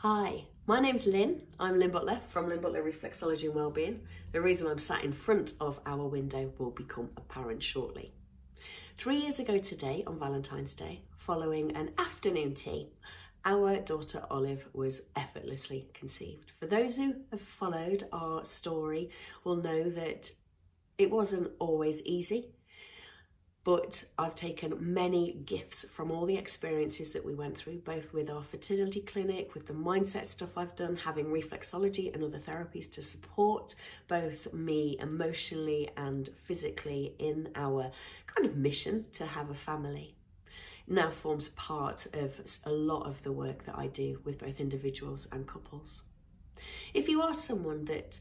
Hi, my name's Lynn. I'm Lynn Butler from Lynn Butler Reflexology and Wellbeing. The reason I'm sat in front of our window will become apparent shortly. 3 years ago today, on Valentine's Day, following an afternoon tea, our daughter Olive was effortlessly conceived. For those who have followed our story will know that it wasn't always easy. But I've taken many gifts from all the experiences that we went through, both with our fertility clinic, with the mindset stuff I've done, having reflexology and other therapies to support both me emotionally and physically in our kind of mission to have a family. It now forms part of a lot of the work that I do with both individuals and couples. If you are someone that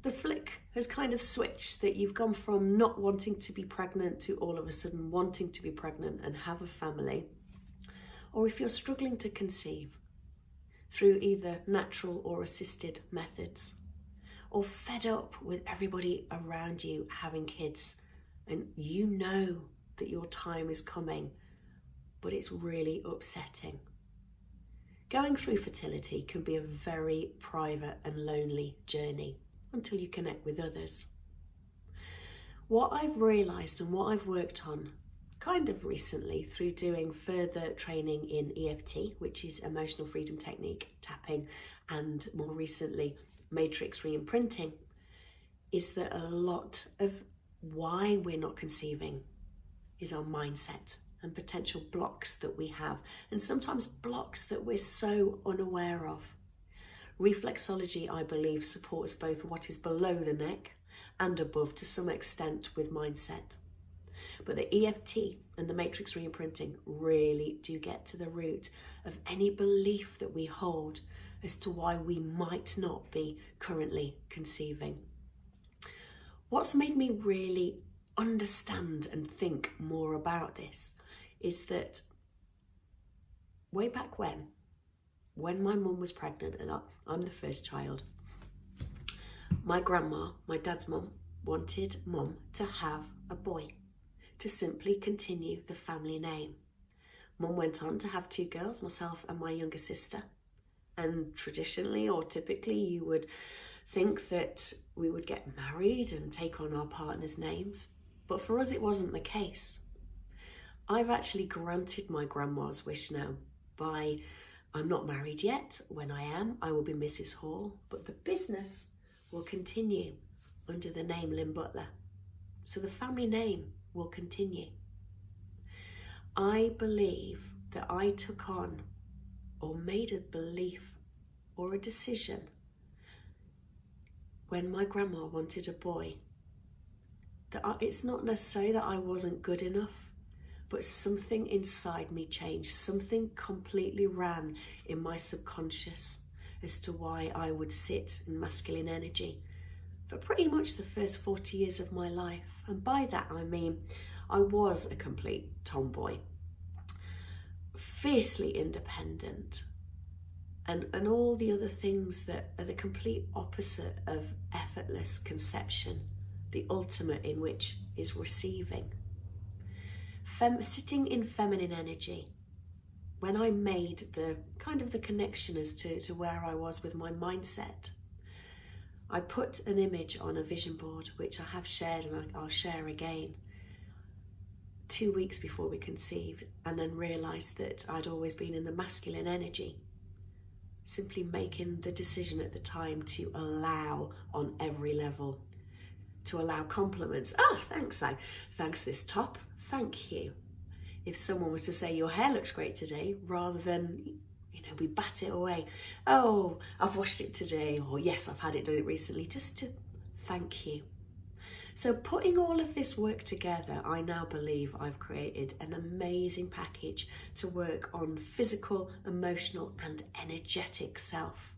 the flick has kind of switched, that you've gone from not wanting to be pregnant to all of a sudden wanting to be pregnant and have a family, or if you're struggling to conceive through either natural or assisted methods, or fed up with everybody around you having kids and you know that your time is coming, but it's really upsetting. Going through fertility can be a very private and lonely journey until you connect with others. What I've realised and what I've worked on kind of recently through doing further training in EFT, which is emotional freedom technique, tapping, and more recently matrix reimprinting, is that a lot of why we're not conceiving is our mindset and potential blocks that we have, and sometimes blocks that we're so unaware of. Reflexology, I believe, supports both what is below the neck and above to some extent with mindset. But the EFT and the matrix reimprinting really do get to the root of any belief that we hold as to why we might not be currently conceiving. What's made me really understand and think more about this is that way back when my mum was pregnant and I'm the first child, my grandma, my dad's mum, wanted mum to have a boy, to simply continue the family name. Mum went on to have two girls, myself and my younger sister. And traditionally or typically you would think that we would get married and take on our partners' names. But for us it wasn't the case. I've actually granted my grandma's wish now by I'm not married yet. When I am, I will be Mrs. Hall, but the business will continue under the name Lynn Butler. So the family name will continue. I believe that I took on or made a belief or a decision when my grandma wanted a boy, that it's not necessarily that I wasn't good enough, but something inside me changed. Something completely ran in my subconscious as to why I would sit in masculine energy for pretty much the first 40 years of my life. And by that I mean I was a complete tomboy, fiercely independent, and all the other things that are the complete opposite of effortless conception, the ultimate in which is receiving. Sitting in feminine energy, when I made the kind of the connection as to where I was with my mindset, I put an image on a vision board, which I have shared and I'll share again, 2 weeks before we conceived, and then realised that I'd always been in the masculine energy, simply making the decision at the time to allow on every level, to allow compliments. Thanks this top. Thank you. If someone was to say your hair looks great today, rather than, we bat it away. Oh, I've washed it today, or yes, I've had it done recently, just to thank you. So putting all of this work together, I now believe I've created an amazing package to work on physical, emotional, and energetic self.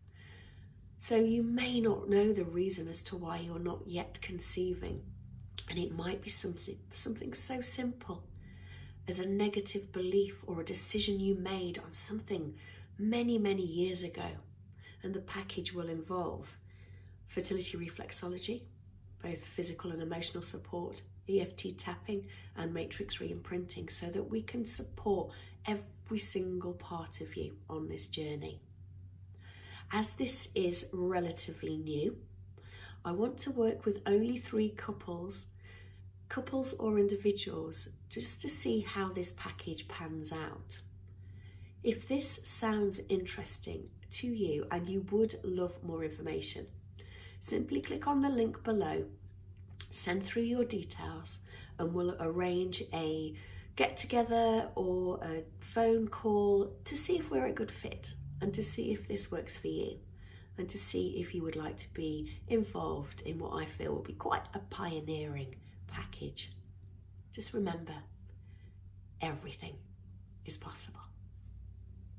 So you may not know the reason as to why you're not yet conceiving. And it might be something so simple as a negative belief or a decision you made on something many, many years ago. And the package will involve fertility reflexology, both physical and emotional support, EFT tapping, and matrix reimprinting, so that we can support every single part of you on this journey. As this is relatively new, I want to work with only 3 couples or individuals, just to see how this package pans out. If this sounds interesting to you and you would love more information, simply click on the link below, send through your details, and we'll arrange a get together or a phone call to see if we're a good fit and to see if this works for you and to see if you would like to be involved in what I feel will be quite a pioneering package. Just remember, everything is possible.